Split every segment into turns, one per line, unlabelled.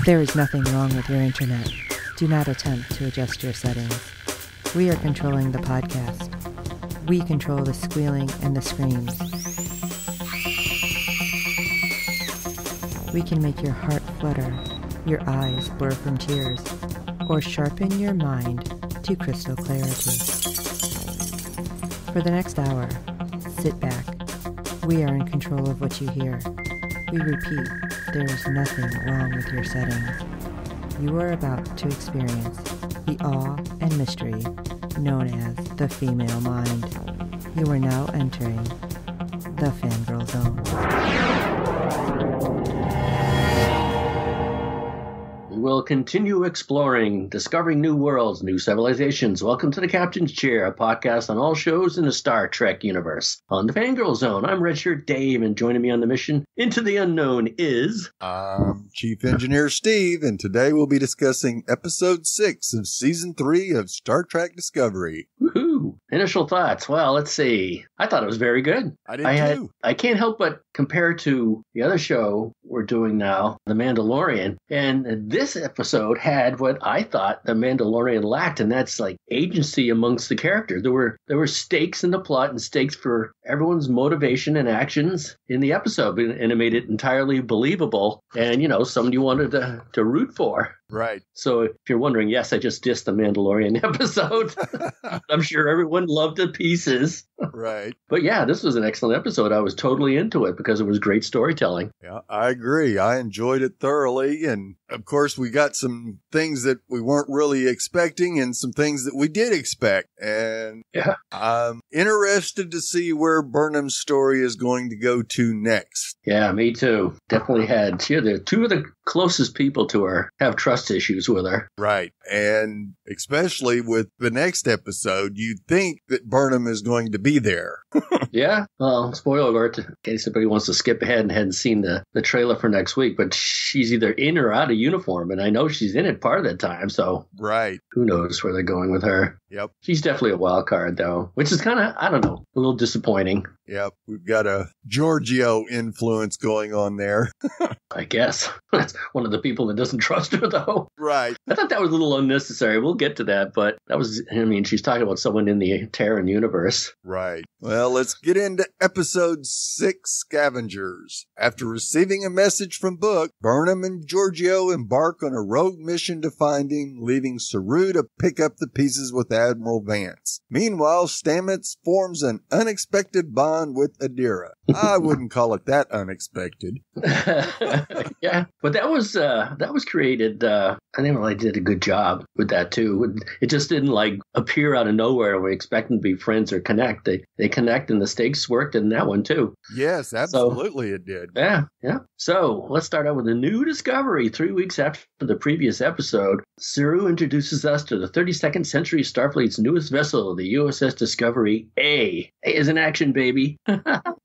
There is nothing wrong with your internet. Do not attempt to adjust your settings. We are controlling the podcast. We control the squealing and the screams. We can make your heart flutter, your eyes blur from tears, or sharpen your mind to crystal clarity. For the next hour, sit back. We are in control of what you hear. We repeat, there is nothing wrong with your settings. You are about to experience the awe and mystery known as the female mind. You are now entering the fangirl zone.
We will continue exploring, discovering new worlds, new civilizations. Welcome to the Captain's Chair, a podcast on all shows in the Star Trek universe. On the Fangirl Zone, I'm Redshirt Dave, and joining me on the mission into the unknown is...
I'm Chief Engineer Steve, and today we'll be discussing Episode 6 of Season 3 of Star Trek Discovery.
Woohoo! Initial thoughts. Well, let's see. I thought it was very good.
I did too.
I can't help but compare to the other show we're doing now, The Mandalorian, and this episode had what I thought The Mandalorian lacked, and that's like agency amongst the characters. There were stakes in the plot and stakes for everyone's motivation and actions in the episode, and it made it entirely believable and, someone you wanted to root for.
Right.
So if you're wondering, yes, I just dissed the Mandalorian episode. I'm sure everyone loved it pieces.
Right.
But yeah, this was an excellent episode. I was totally into it because it was great storytelling.
Yeah, I agree. I enjoyed it thoroughly. And of course, we got some things that we weren't really expecting and some things that we did expect. And
yeah,
I'm interested to see where Burnham's story is going to go to next.
Yeah, me too. Definitely had two of the closest people to her have trust issues with her.
Right. And especially with the next episode, you'd think that Burnham is going to be there.
Yeah. Well, spoiler alert, in case somebody wants to skip ahead and hadn't seen the trailer for next week, but she's either in or out of uniform, and I know she's in it part of the time, so
right.
Who knows where they're going with her.
Yep.
She's definitely a wild card, though, which is kind of, I don't know, a little disappointing.
Yep. We've got a Giorgio influence going on there.
I guess. That's one of the people that doesn't trust her, though.
Right.
I thought that was a little unnecessary. We'll get to that, but she's talking about someone in the Terran universe.
Right. Well, let's get into Episode 6, Scavengers. After receiving a message from Book, Burnham and Giorgio embark on a rogue mission to find him, leaving Saru to pick up the pieces with Admiral Vance. Meanwhile, Stamets forms an unexpected bond with Adira. I wouldn't call it that unexpected.
Yeah, but that was created. I think they did a good job with that too. It just didn't appear out of nowhere and we expect them to be friends or connect. They connect, and the stakes worked in that one too.
Yes, absolutely, it did.
Yeah. So let's start out with a new discovery. 3 weeks after the previous episode, Saru introduces us to the 32nd Century Starfleet's newest vessel, the USS Discovery A. A is an action, baby.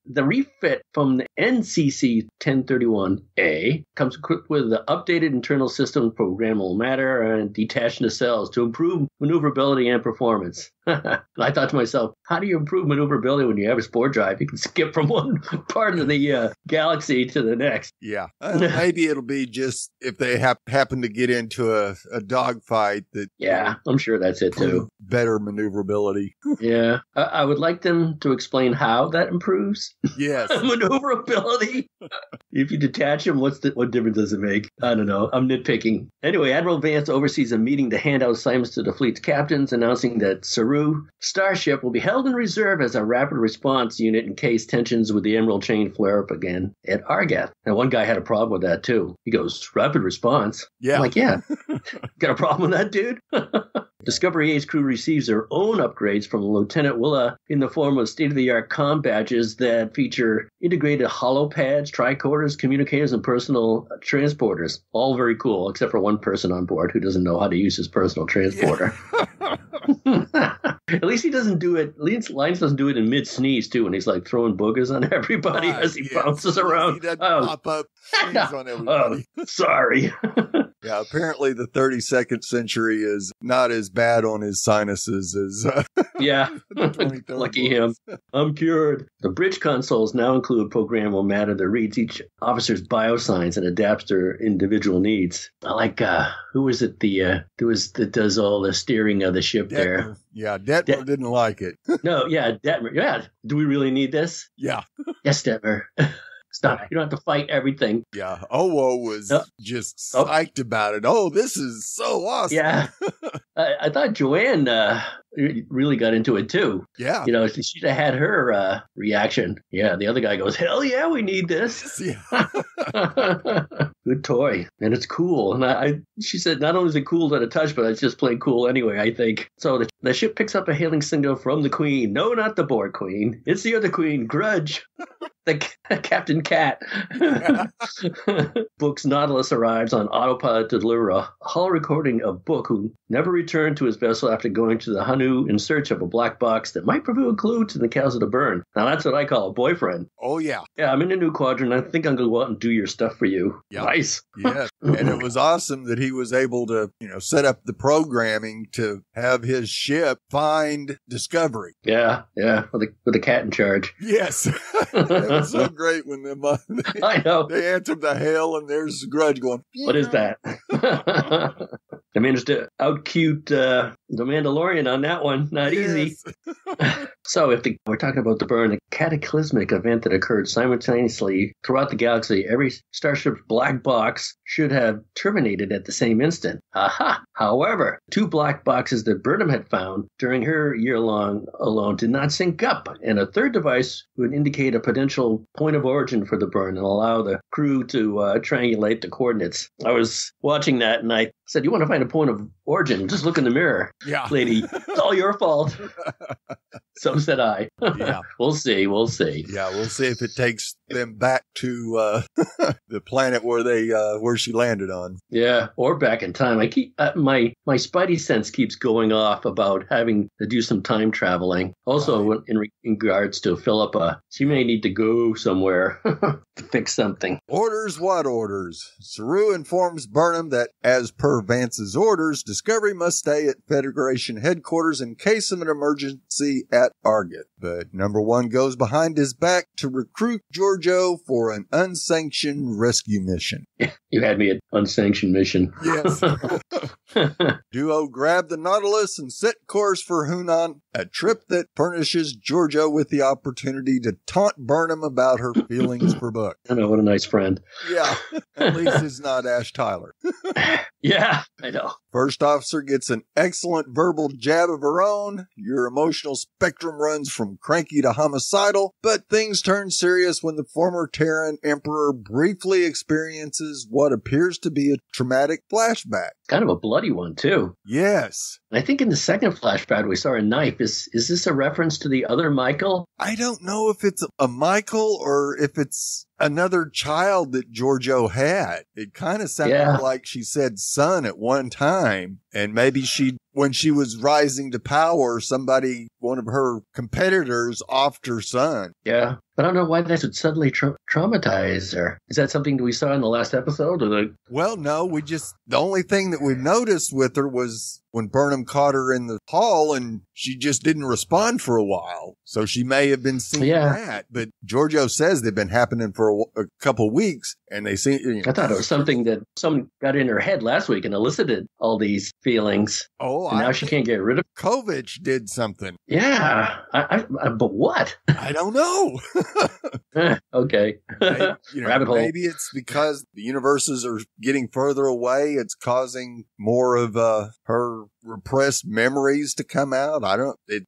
The refit from the NCC 1031A comes equipped with the updated internal system programmable matter and detached nacelles to improve maneuverability and performance. I thought to myself, how do you improve maneuverability when you have a spore drive? You can skip from one part of the galaxy to the next.
Yeah. Maybe it'll be just if they happen to get into a dogfight that...
Yeah, I'm sure that's it too.
Better maneuverability.
Yeah. I would like them to explain how that improves.
Yes.
Maneuverability. If you detach them, what difference does it make? I don't know. I'm nitpicking. Anyway, Admiral Vance oversees a meeting to hand out assignments to the fleet's captains, announcing that Saru Starship will be held in reserve as a rapid response unit in case tensions with the Emerald Chain flare up again at Argath. Now, one guy had a problem with that, too. He goes, rapid response?
Yeah.
I'm like, yeah. Got a problem with that, dude? Discovery A's crew receives their own upgrades from Lieutenant Willa in the form of state-of-the-art comm badges that feature integrated holopads, tricorders, communicators, and personal transporters. All very cool, except for one person on board who doesn't know how to use his personal transporter. Yeah. At least he doesn't do it. At least Lines doesn't do it in mid-sneeze, too, when he's throwing boogers on everybody as he bounces around.
He doesn't pop up, sneeze on everybody.
Sorry.
Yeah, apparently the 32nd century is not as bad on his sinuses as
Yeah,
the 23rd
lucky
was.
him. I'm cured. The bridge consoles now include programmable matter that reads each officer's biosigns and adapts their individual needs. I like, who is it? That does all the steering of the ship there.
Detmer. Yeah, Detmer didn't like it.
No, yeah, Detmer. Yeah, do we really need this?
Yeah.
Yes, Detmer. Stop. You don't have to fight everything.
Yeah. Owo was just psyched about it. Oh, this is so awesome.
Yeah. I thought Joanne really got into it too.
Yeah.
You know, she'd have had her reaction. Yeah, the other guy goes, hell yeah, we need this.
Yeah.
Good toy. And it's cool. And she said, not only is it cool to the touch, but it's just plain cool anyway, I think. So the ship picks up a hailing signal from the Queen. No, not the Borg Queen. It's the other Queen, Grudge. The Captain Cat. Book's Nautilus arrives on autopilot to deliver a hull recording of Book, who never returned to his vessel after going to the Hanu in search of a black box that might prove a clue to the cause of the burn. Now, that's what I call a boyfriend.
Oh, yeah.
Yeah, I'm in the new quadrant. I think I'm going to go out and do your stuff for you.
Yep.
Nice.
Yeah. And it was awesome that he was able to, set up the programming to have his ship find Discovery.
Yeah, with a cat in charge.
Yes. It was so great when
I know.
They answered the hail and there's Grudge going,
what is that? They managed to out-cute the Mandalorian on that one. Not easy. So we're talking about the burn, a cataclysmic event that occurred simultaneously throughout the galaxy, every starship's black box should have terminated at the same instant. Aha! However, 2 black boxes that Burnham had found during her year-long alone did not sync up, and a third device would indicate a potential point of origin for the burn and allow the crew to triangulate the coordinates. I was watching that and I said, you want to find a point of origin? Just look in the mirror.
Yeah.
Lady, it's all your fault. So said I.
Yeah.
We'll see.
Yeah, we'll see if it takes them back to the planet where she landed on.
Yeah, or back in time. I keep my spidey sense keeps going off about having to do some time traveling. Also, in regards to Philippa, she may need to go somewhere to fix something.
Orders? What orders? Saru informs Burnham that, as per Vance's orders, Discovery must stay at Federation headquarters in case of an emergency at Argit. But number 1 goes behind his back to recruit Giorgio for an unsanctioned rescue mission.
You had me at unsanctioned mission.
Yes. Duo grab the Nautilus and set course for Hunan, a trip that furnishes Giorgio with the opportunity to taunt Burnham about her feelings for Book.
I know, what a nice friend.
Yeah, at least it's not Ash Tyler.
Yeah, I know.
First officer gets an excellent verbal jab of her own. Your emotional spectrum runs from cranky to homicidal, but things turn serious when the former Terran Emperor briefly experiences what appears to be a traumatic flashback.
Kind of a bloody one, too.
Yes.
I think in the second flashback we saw a knife. Is this a reference to the other Michael?
I don't know if it's a Michael or if it's another child that Giorgio had. It kind of sounded like she said son at one time. And maybe when she was rising to power, one of her competitors offed her son.
Yeah. But I don't know why that would suddenly traumatize her. Is that something that we saw in the last episode?
Well, no, the only thing that we noticed with her was when Burnham caught her in the hall and she just didn't respond for a while. So she may have been seeing that. But Giorgio says they've been happening for a couple weeks and they seem.
I thought it was something that someone got in her head last week and elicited all these feelings.
Oh,
and now she can't get rid of it.
Kovich did something.
Yeah. But what?
I don't know.
Okay. Rabbit hole.
Maybe it's because the universes are getting further away. It's causing more of her repressed memories to come out.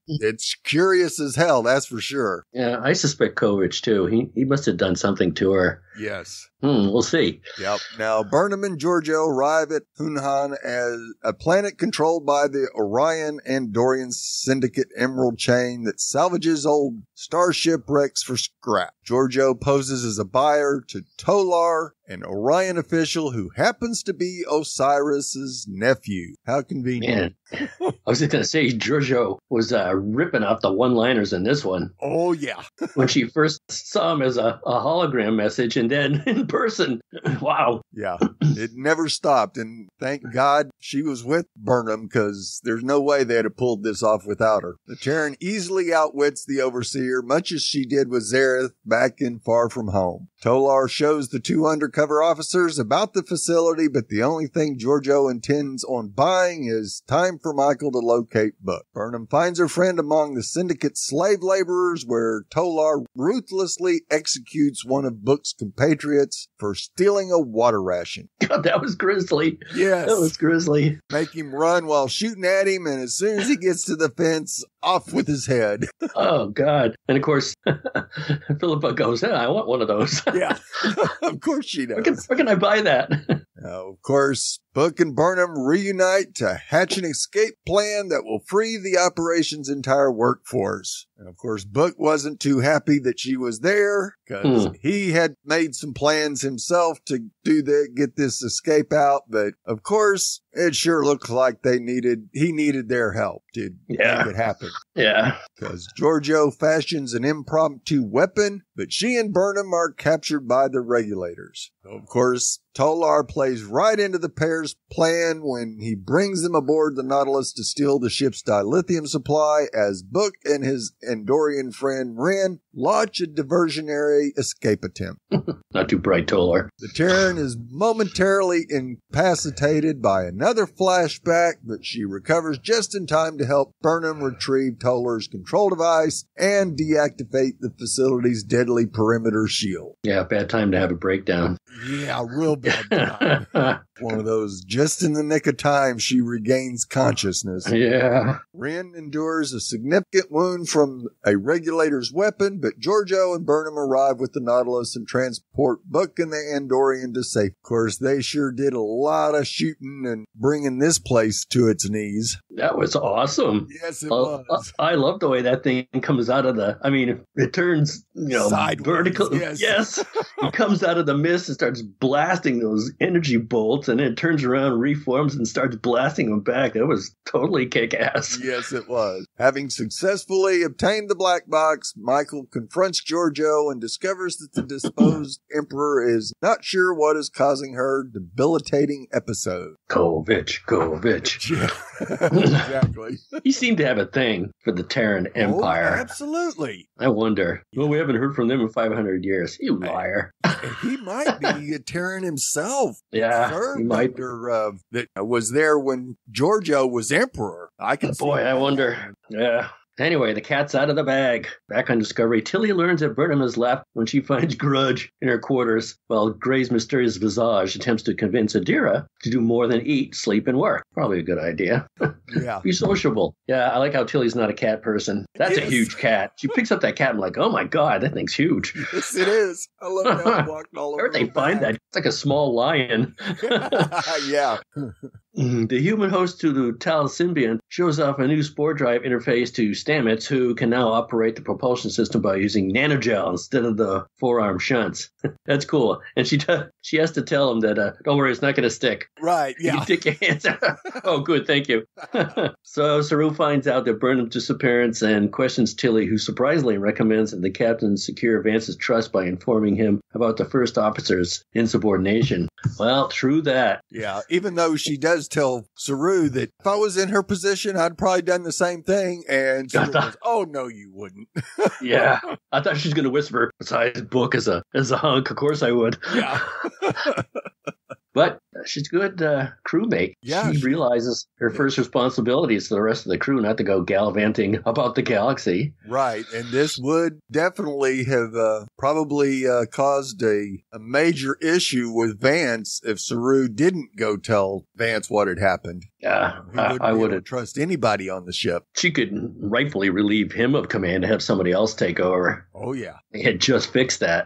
It's curious as hell, that's for sure.
Yeah, I suspect Kovich too. He must have done something to her.
Yes.
We'll see.
Yep. Now, Burnham and Giorgio arrive at Hunhan as a planet controlled by the Orion Andorian Syndicate Emerald Chain that salvages old starship wrecks for scrap. Giorgio poses as a buyer to Tolar, an Orion official who happens to be Osiris's nephew. How convenient.
man. I was just going to say, Giorgio was ripping off the one-liners in this one.
Oh, yeah.
When she first saw him as a hologram message, and then in person. Wow.
Yeah, it never stopped. And thank God she was with Burnham, because there's no way they'd have pulled this off without her. The Terran easily outwits the Overseer, much as she did with Zareth back in Far From Home. Tolar shows the two undercover officers about the facility, but the only thing Giorgio intends on buying is time for Michael to locate Book. Burnham finds her friend among the Syndicate slave laborers, where Tolar ruthlessly executes one of Book's compatriots for stealing a water ration.
God, that was grisly.
Yes.
That was grisly.
Make him run while shooting at him, and as soon as he gets to the fence, off with his head.
Oh, God. And of course, Philippa goes, yeah, I want one of those.
Yeah, of course she does.
Where can I buy that?
Of course, Book and Burnham reunite to hatch an escape plan that will free the operation's entire workforce. And of course, Book wasn't too happy that she was there, because he had made some plans himself to get this escape out. But of course, it sure looked like he needed their help to make it happen.
Yeah.
Because Giorgio fashions an impromptu weapon, but she and Burnham are captured by the regulators. Of course, Tolar plays right into the pair's plan when he brings them aboard the Nautilus to steal the ship's dilithium supply, as Book and his Andorian friend Ren launch a diversionary escape attempt.
Not too bright, Tolar.
The Terran is momentarily incapacitated by another flashback, but she recovers just in time to help Burnham retrieve Tolar's control device and deactivate the facility's deadly perimeter shield.
Yeah, bad time to have a breakdown.
Yeah, real bad time. One of those just in the nick of time she regains consciousness.
Yeah.
Ren endures a significant wound from a regulator's weapon, but Giorgio and Burnham arrive with the Nautilus and transport Book and the Andorian to safety. Of course, they sure did a lot of shooting and bringing this place to its knees.
That was awesome.
Yes, it was.
I love the way that thing comes out of it turns,
sideways,
vertical. Yes. It comes out of the mist and starts blasting those energy bolts, and then it turns around, reforms, and starts blasting them back. That was totally kick-ass.
Yes, it was. Having successfully obtained the black box, Michael confronts Giorgio and discovers that the disposed Emperor is not sure what is causing her debilitating episode.
Kovich.
Yeah, exactly.
He seemed to have a thing for the Terran Empire.
Oh, absolutely.
I wonder. Well, we haven't heard from them in 500 years. You liar.
He might be a Terran himself.
Yeah,
Sir,
he might.
That was there when Giorgio was Emperor. I can see.
Boy, I wonder. Yeah. Anyway, the cat's out of the bag. Back on Discovery, Tilly learns that Burnham has left when she finds Grudge in her quarters, while Gray's mysterious visage attempts to convince Adira to do more than eat, sleep, and work. Probably a good idea.
Yeah.
Be sociable. Yeah, I like how Tilly's not a cat person. That's a huge cat. She picks up that cat and like, oh my God, that thing's huge.
Yes, it is. I love how it walked all over.
Where'd they find that? It's like a small lion.
Yeah.
The human host to the Tal symbiont shows off a new spore drive interface to Stamets, who can now operate the propulsion system by using nanogel instead of the forearm shunts. That's cool. And she has to tell him that, don't worry, it's not going to stick.
Right, yeah.
You stick your hands out. Oh, good, thank you. So Saru finds out that Burnham's disappearance and questions Tilly, who surprisingly recommends that the captain secure Vance's trust by informing him about the first officer's insubordination. Well, true that.
Yeah, even though she does tell Saru that if I was in her position, I'd probably done the same thing. And Saru goes, oh, no, you wouldn't.
Yeah, I thought she was going to whisper, besides Book as a hunk, of course I would.
Yeah.
But she's a good crewmate.
Yeah,
she realizes her first responsibility is to the rest of the crew, not to go gallivanting about the galaxy.
Right, and this would definitely have probably caused a major issue with Vance if Saru didn't go tell Vance what had happened.
Yeah,
I wouldn't trust anybody on the ship.
She could rightfully relieve him of command to have somebody else take over.
Oh, yeah.
They had just fixed that.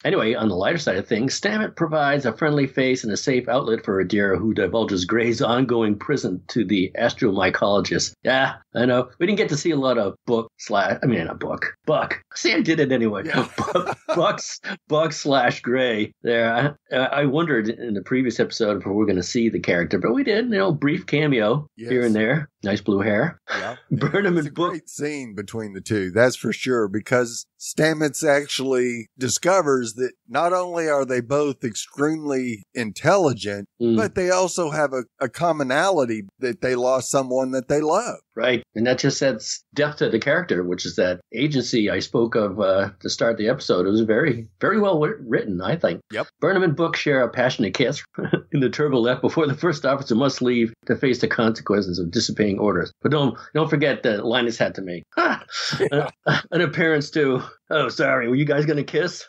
Anyway, on the lighter side of things, Stamets provides a friendly face and a safe outlet for Adira, who divulges Gray's ongoing prison to the astromycologist. Yeah, I know. We didn't get to see a lot of Buck. See, I did it anyway. Yeah. Buck/Gray there. I wondered in the previous episode if we were going to see the character, but we did. Brief cameo cameo here and there. Nice blue hair.
Yeah.
Burnham
It's
and
a
Book.
great scene between the two, that's for sure, because Stamets actually discovers that not only are they both extremely intelligent, but they also have a commonality that they lost someone that they love.
Right. And that just adds depth to the character, which is that agency I spoke of to start the episode. It was very, very well written, I think.
Yep.
Burnham and Book share a passionate kiss in the turbo left before the first officer must leave to face the consequences of disobeying orders. But don't forget that Linus had to make an appearance too. Oh, sorry. Were you guys going to kiss?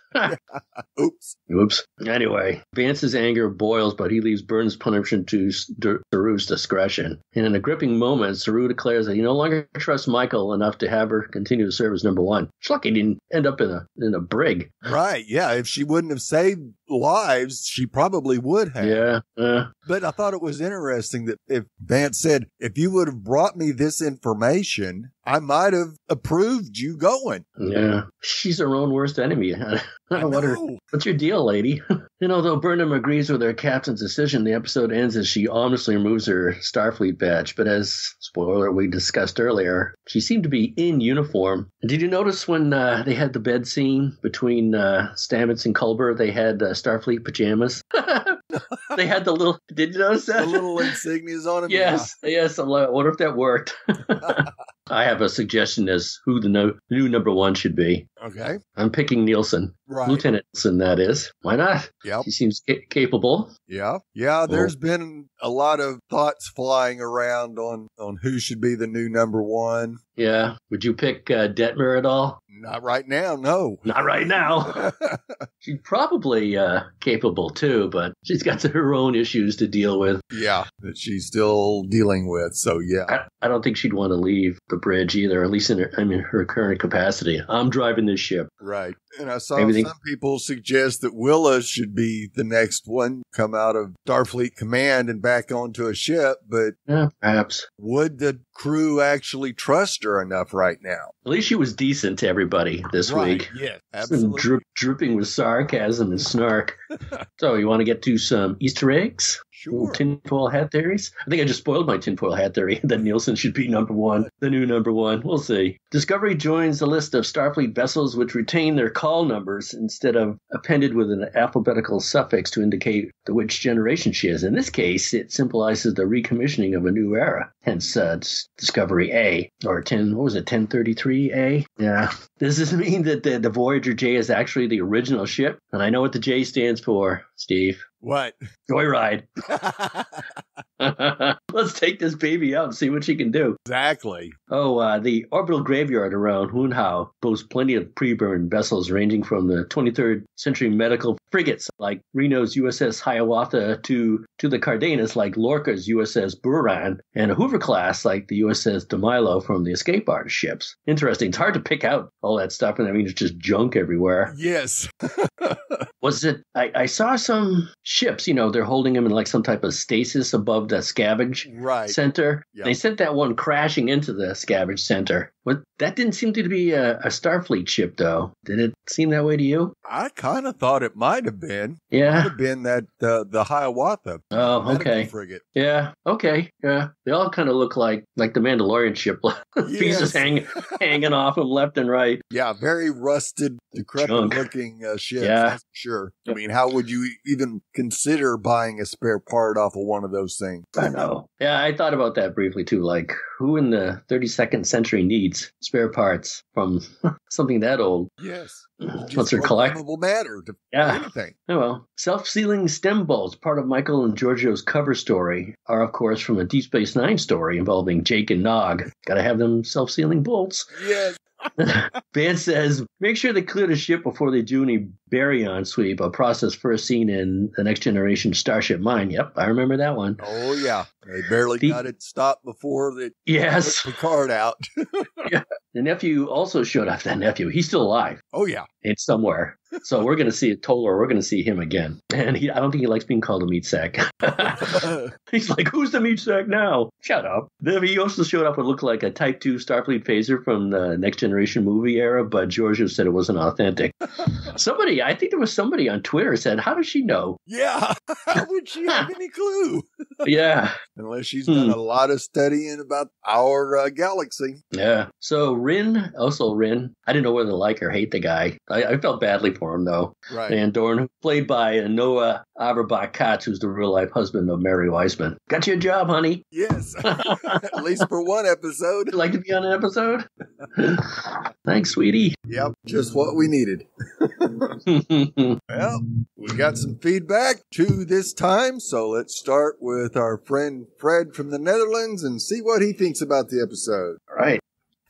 Oops. Anyway, Vance's anger boils, but he leaves Burnham's punishment to Saru's discretion. And in a gripping moment, Saru declares that he no longer trusts Michael enough to have her continue to serve as number one. It's lucky he didn't end up in a brig.
Right. Yeah. If she wouldn't have saved lives, she probably would have.
Yeah.
But I thought it was interesting that if Vance said, if you would have brought me this information, I might have approved you going.
Yeah. She's her own worst enemy. What's your deal, lady? And although Burnham agrees with her captain's decision, the episode ends as she ominously removes her Starfleet badge. But as, spoiler, we discussed earlier, she seemed to be in uniform. Did you notice when they had the bed scene between Stamets and Culber, they had Starfleet pajamas? They had the little, did you notice that?
The little insignias on them?
Yes. I wonder if that worked. I have a suggestion as who the new number one should be.
Okay.
I'm picking Nielsen.
Right.
Lieutenant Nielsen, that is. Why not?
Yep.
He seems capable.
Yeah. Yeah, there's been a lot of thoughts flying around on who should be the new number one.
Yeah. Would you pick Detmer at all?
Not right now, no.
Not right now. She's probably capable too, but she's got her own issues to deal with.
Yeah, that she's still dealing with, so yeah.
I don't think she'd want to leave the bridge either, at least in her current capacity. I'm driving this ship.
Right. And I saw some people suggest that Willa should be the next one, come out of Starfleet Command and back onto a ship, but
yeah, perhaps.
Would the crew actually trust her enough right now?
At least she was decent to everybody this week.
Yeah, absolutely.
Dripping with sarcasm and snark. So you want to get to some Easter eggs?
Sure.
Tinfoil hat theories? I think I just spoiled my tinfoil hat theory that Nielsen should be number one, the new number one. We'll see. Discovery joins the list of Starfleet vessels which retain their call numbers instead of appended with an alphabetical suffix to indicate which generation she is. In this case, it symbolizes the recommissioning of a new era. Hence, Discovery A, or 1033A? Yeah. Does this mean that the Voyager J is actually the original ship? And I know what the J stands for, Steve.
What?
Joyride. Let's take this baby out and see what she can do.
Exactly.
Oh, the orbital graveyard around Hunhao boasts plenty of pre-burn vessels ranging from the 23rd century medical frigates like Reno's USS Hiawatha to the Cardenas like Lorca's USS Buran, and a Hoover class like the USS DeMilo from the escape artist ships. Interesting. It's hard to pick out all that stuff, and I mean, it's just junk everywhere.
Yes.
Was it? I saw some ships, they're holding them in like some type of stasis above the Scavenge center. Yep. They sent that one crashing into the Scavenge center. But that didn't seem to be a Starfleet ship, though. Did it seem that way to you?
I kind of thought it might have been.
Yeah.
It might have been that the Hiawatha.
Oh, okay.
Frigate.
Yeah. Okay. Yeah. They all kind of look like the Mandalorian ship. Pieces hanging off them left and right.
Yeah. Very rusted, decrepit-looking ships. Yeah. That's for sure. I mean, how would you even consider buying a spare part off of one of those things?
I know. Yeah, I thought about that briefly, too. Like, who in the 32nd century needs spare parts from something that old?
Yes.
What's her
collectible matter to anything.
Oh, well. Self-sealing stem bolts, part of Michael and Giorgio's cover story, are, of course, from a Deep Space Nine story involving Jake and Nog. Gotta have them self-sealing bolts.
Yes.
Vance says, make sure they clear the ship before they do any baryon sweep, a process first seen in the Next Generation Starship Mine. Yep, I remember that one.
Oh, yeah. They barely got it stopped before they
took
the card out.
Yeah. The nephew also showed up. That nephew, he's still alive.
Oh, yeah.
It's somewhere. So we're going to see Toller. We're going to see him again. And I don't think he likes being called a meat sack. He's like, who's the meat sack now? Shut up. He also showed up what looked like a Type 2 Starfleet phaser from the Next Generation movie era, but Giorgio said it wasn't authentic. I think there was somebody on Twitter said, how does she know?
Yeah. How would she have any clue?
Yeah.
Unless she's done a lot of studying about our galaxy.
Yeah. So Rin, I didn't know whether to like or hate the guy. I felt badly for him, though.
Right.
And Dorn, played by Noah Auerbach-Katz, who's the real-life husband of Mary Weissman. Got you a job, honey.
Yes. At least for one episode.
Would you like to be on an episode? Thanks, sweetie.
Yep. Just what we needed. Well, we got some feedback too this time, so let's start with our friend Fred from the Netherlands and see what he thinks about the episode.
All right.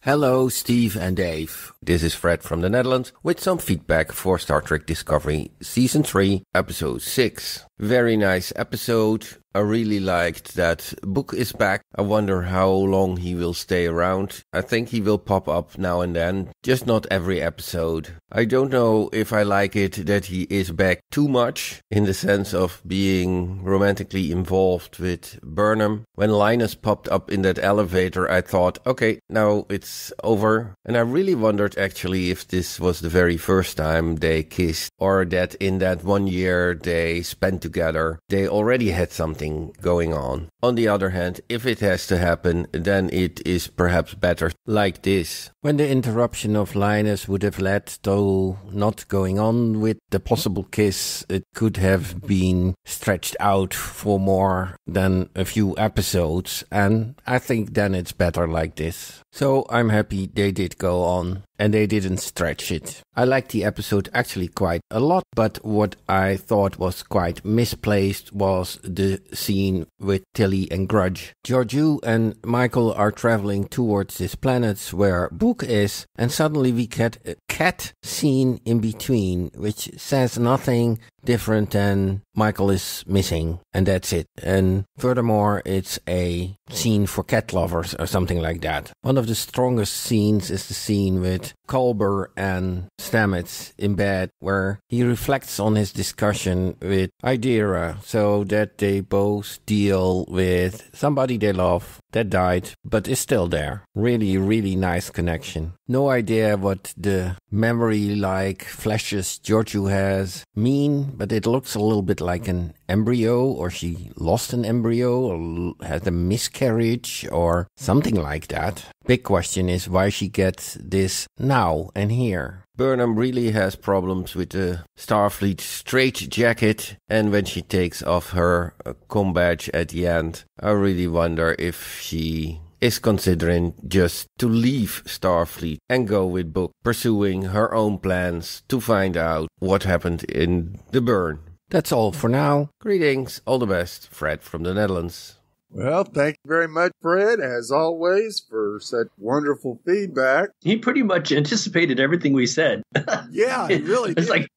Hello, Steve and Dave. This is Fred from the Netherlands with some feedback for Star Trek Discovery Season 3, Episode 6. Very nice episode. I really liked that Book is back. I wonder how long he will stay around. I think he will pop up now and then, just not every episode. I don't know if I like it that he is back too much, in the sense of being romantically involved with Burnham. When Linus popped up in that elevator, I thought, okay, now it's over. And I really wondered actually if this was the very first time they kissed, or that in that 1 year they spent together, they already had something going on. On the other hand, if it has to happen, then it is perhaps better like this. When the interruption of Linus would have led to not going on with the possible kiss, it could have been stretched out for more than a few episodes, and I think then it's better like this. So I'm happy they did go on, and they didn't stretch it. I liked the episode actually quite a lot, but what I thought was quite misplaced was the scene with Tilly and Grudge. Georgiou and Michael are traveling towards this planet where Book is, and suddenly we get a cat scene in between, which says nothing different than Michael is missing, and that's it. And furthermore, it's a scene for cat lovers or something like that. One of the strongest scenes is the scene with Culber and Stamets in bed, where he reflects on his discussion with Idira, so that they both deal with somebody they love that died but is still there. Really, really nice connection. No idea what the memory-like flashes Georgiou has mean, but it looks a little bit like an embryo, or she lost an embryo, or had a miscarriage, or something like that. Big question is why she gets this now and here. Burnham really has problems with the Starfleet straitjacket, and when she takes off her comm badge at the end, I really wonder if she is considering just to leave Starfleet and go with Book, pursuing her own plans to find out what happened in the burn. That's all for now. Greetings, all the best, Fred from the Netherlands.
Well, thank you very much, Fred, as always, for such wonderful feedback.
He pretty much anticipated everything we said.
Yeah, he really did.
It's like,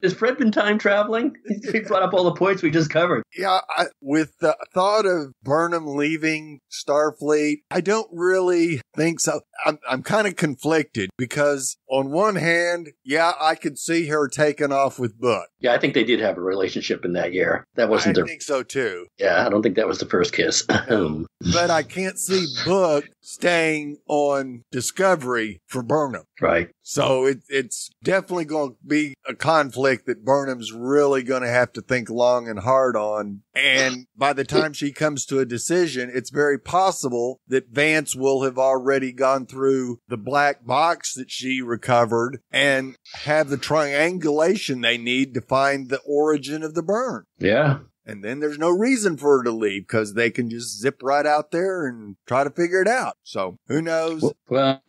has Fred been time traveling? He brought up all the points we just covered.
Yeah, with the thought of Burnham leaving Starfleet, I don't really think so. I'm kind of conflicted because on one hand, yeah, I could see her taking off with Book.
Yeah, I think they did have a relationship in that year. That wasn't
I think so too.
Yeah, I don't think that was the first kiss.
But I can't see Book staying on Discovery for Burnham.
Right.
So it's definitely going to be a conflict that Burnham's really going to have to think long and hard on. And by the time she comes to a decision, it's very possible that Vance will have already gone through the black box that she recovered and have the triangulation they need to find the origin of the burn.
Yeah.
And then there's no reason for her to leave because they can just zip right out there and try to figure it out. So who knows?
Well,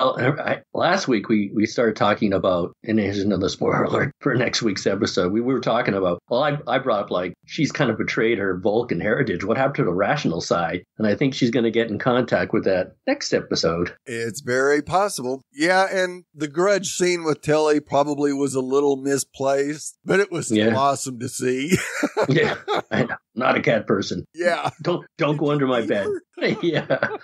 last week we started talking about, and here's another spoiler alert for next week's episode. We were talking about, well, I brought up like she's kind of betrayed her Vulcan heritage. What happened to the rational side? And I think she's going to get in contact with that next episode.
It's very possible. Yeah, and the Grudge scene with Tilly probably was a little misplaced, but it was still awesome to see.
Yeah. Not a cat person.
Yeah.
Don't go under my bed. Yeah.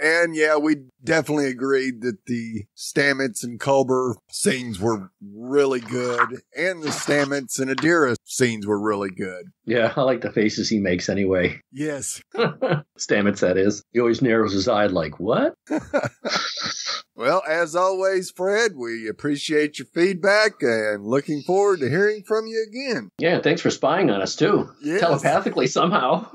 And yeah, we definitely agreed that the Stamets and Culber scenes were really good. And the Stamets and Adira scenes were really good.
Yeah, I like the faces he makes anyway.
Yes.
Stamets, that is. He always narrows his eye like, what?
Well, as always, Fred, we appreciate your feedback and looking forward to hearing from you again.
Yeah, thanks for spying on us, too.
Yes.
Telepathically somehow.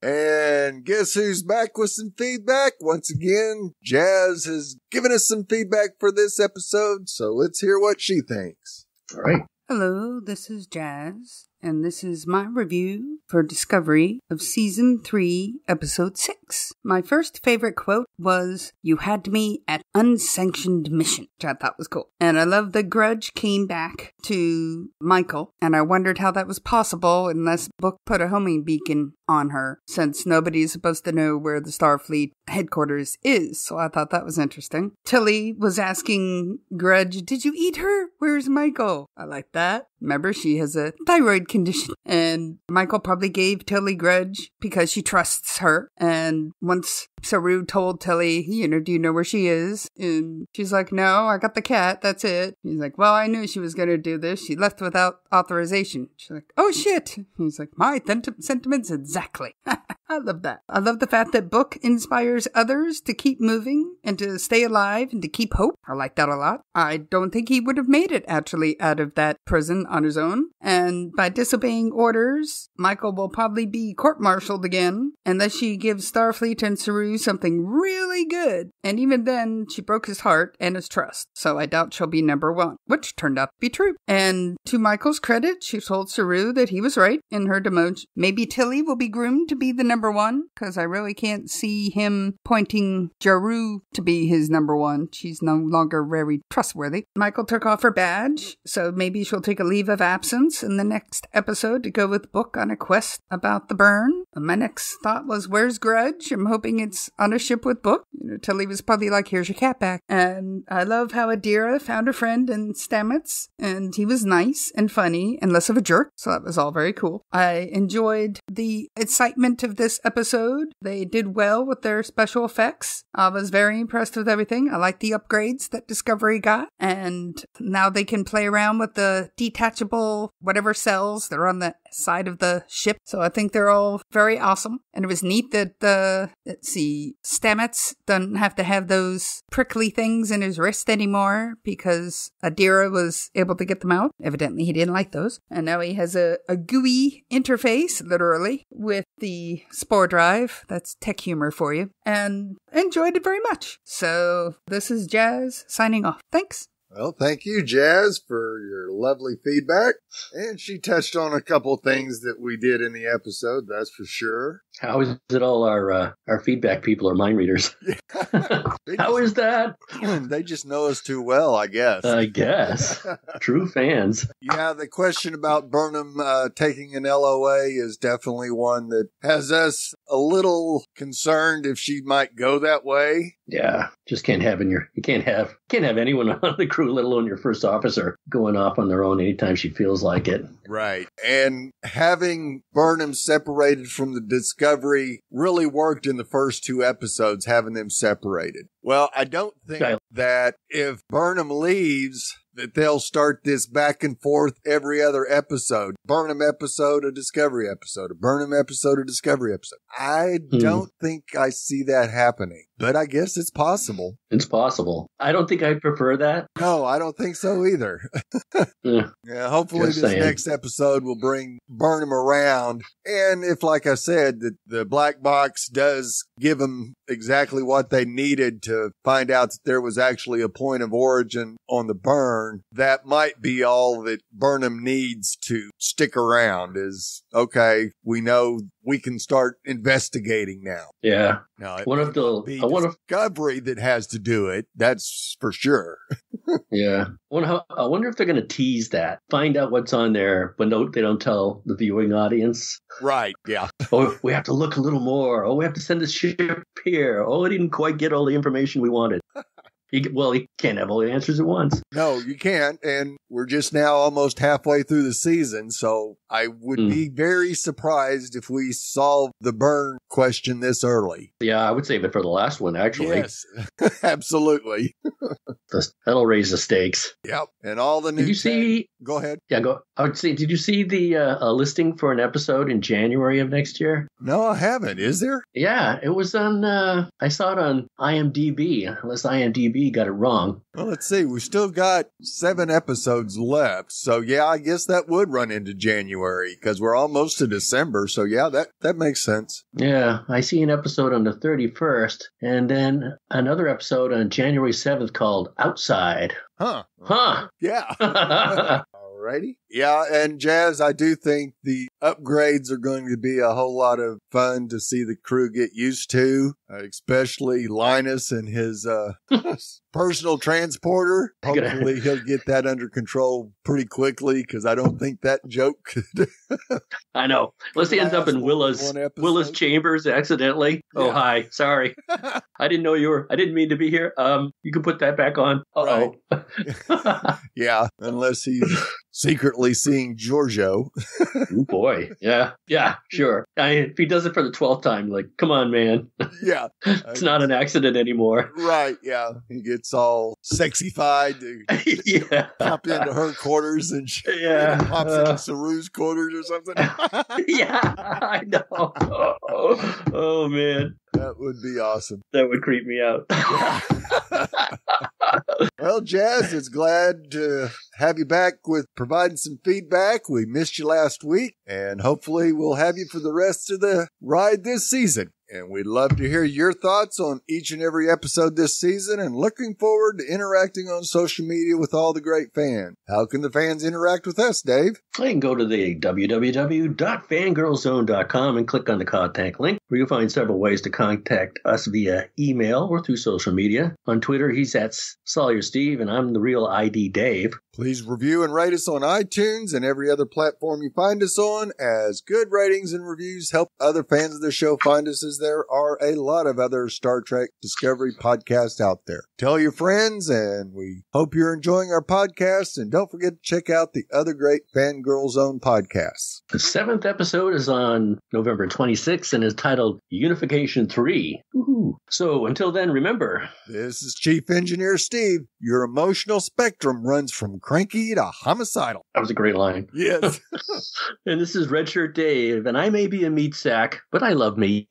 And guess who's back with some feedback? Once again, Jazz has given us some feedback for this episode, so let's hear what she thinks.
All right.
Hello, this is Jazz, and this is my review for Discovery of Season 3, Episode 6. My first favorite quote was, "You had me at unsanctioned mission," which I thought was cool. And I love the Grudge came back to Michael, and I wondered how that was possible unless Book put a homing beacon on her, since nobody's supposed to know where the Starfleet headquarters is, so I thought that was interesting. Tilly was asking Grudge, "Did you eat her? Where's Michael?" I like that. Remember, she has a thyroid condition. And Michael probably gave Tilly Grudge because she trusts her. And once Saru told Tilly, do you know where she is? And she's like, "No, I got the cat. That's it." He's like, "Well, I knew she was going to do this. She left without authorization." She's like, "Oh, shit." He's like, "My sentiments exactly." I love that. I love the fact that Book inspires others to keep moving and to stay alive and to keep hope. I like that a lot. I don't think he would have made it actually out of that prison on his own. And by disobeying orders, Michael will probably be court-martialed again unless she gives Starfleet and Saru something really good. And even then, she broke his heart and his trust. So I doubt she'll be number one, which turned out to be true. And to Michael's credit, she told Saru that he was right in her demotion. Maybe Tilly will be groomed to be the number one, because I really can't see him pointing Jaru to be his number one. She's no longer very trustworthy. Michael took off her badge, so maybe she'll take a leave of absence in the next episode to go with Book on a quest about the burn. My next thought was, where's Grudge? I'm hoping it's on a ship with Book. Tilly was probably like, "Here's your cat back." And I love how Adira found a friend in Stamets, and he was nice and funny and less of a jerk, so that was all very cool. I enjoyed the excitement of this episode. They did well with their special effects. I was very impressed with everything. I like the upgrades that Discovery got, and now they can play around with the detachable whatever cells that are on the side of the ship. So I think they're all very awesome. And it was neat that Stamets doesn't have to have those prickly things in his wrist anymore because Adira was able to get them out. Evidently he didn't like those. And now he has a GUI interface, literally, with the Spore Drive. That's tech humor for you. And enjoyed it very much. So this is Jazz signing off. Thanks.
Well, thank you, Jazz, for your lovely feedback. And she touched on a couple things that we did in the episode, that's for sure.
How is it all our feedback people are mind readers? How is that?
They just know us too well, I guess.
I guess. True fans.
Yeah, the question about Burnham taking an LOA is definitely one that has us a little concerned if she might go that way.
Yeah, just can't have you can't have anyone on the crew, let alone your first officer, going off on their own anytime she feels like it.
Right. And having Burnham separated from the Discovery really worked in the first two episodes, having them separated. Well, I don't think that if Burnham leaves, that they'll start this back and forth every other episode. Burnham episode, a Discovery episode, a Burnham episode, a Discovery episode. I don't think I see that happening, but I guess it's possible.
It's possible. I don't think I'd prefer that.
No, I don't think so either. Yeah, hopefully this next episode will bring Burnham around. And if, like I said, the black box does give them exactly what they needed to find out that there was actually a point of origin on the burn, that might be all that Burnham needs to stick around is, okay, we know we can start investigating now.
Yeah.
Now,
One of the
Discovery that has to do it, that's for sure.
Yeah. I wonder if they're going to tease that. Find out what's on there, but no, they don't tell the viewing audience.
Right, yeah.
Oh, we have to look a little more. Oh, we have to send this ship here. Oh, I didn't quite get all the information we wanted. He can't have all the answers at once.
No, you can't. And we're just now almost halfway through the season. So I would be very surprised if we solve the burn question this early.
Yeah, I would save it for the last one, actually.
Yes, absolutely.
That'll raise the stakes.
Yep. And all the new...
Did you see...
Go ahead.
Yeah, go. I would say, did you see the listing for an episode in January of next year?
No, I haven't. Is there?
Yeah, it was on... I saw it on IMDb, unless IMDb TV got it wrong.
Well, let's see. We still got 7 episodes left. So, yeah, I guess that would run into January because we're almost to December. So, yeah, that makes sense.
Yeah, I see an episode on the 31st and then another episode on January 7th called Outside.
Huh.
Yeah.
Alrighty. Yeah, and Jazz, I do think the upgrades are going to be a whole lot of fun to see the crew get used to, especially Linus and his personal transporter. Hopefully he'll get that under control pretty quickly because I don't think that joke could.
I know. Unless he ends up in Willa's chambers accidentally. Yeah. Oh, hi. Sorry. I didn't know I didn't mean to be here. You can put that back on. Uh-oh.
Right. Yeah, unless he's secretly seeing Giorgio.
Oh, boy. Yeah. Yeah, sure. If he does it for the 12th time, like, come on, man.
Yeah.
It's not an accident anymore.
Right, yeah. He gets all sexified to pop into her quarters and pops into Saru's quarters or something.
Yeah, I know. Oh, man.
That would be awesome.
That would creep me out.
Well, Jazz, it's glad to have you back with providing some feedback. We missed you last week, and hopefully we'll have you for the rest of the ride this season. And we'd love to hear your thoughts on each and every episode this season and looking forward to interacting on social media with all the great fans. How can the fans interact with us, Dave?
They can go to the www.fangirlzone.com and click on the contact link, where you'll find several ways to contact us via email or through social media. On Twitter, he's at Sawyer Steve, and I'm the real ID Dave.
Please review and rate us on iTunes and every other platform you find us on, as good ratings and reviews help other fans of the show find us, as there are a lot of other Star Trek Discovery podcasts out there. Tell your friends, and we hope you're enjoying our podcast, and don't forget to check out the other great Fangirl Zone podcasts.
The 7th episode is on November 26th and is titled Unification 3. Woo-hoo. So until then, remember,
this is Chief Engineer Steve. Your emotional spectrum runs from cranky to homicidal.
That was a great line.
Yes.
And this is Redshirt Dave, and I may be a meat sack, but I love me.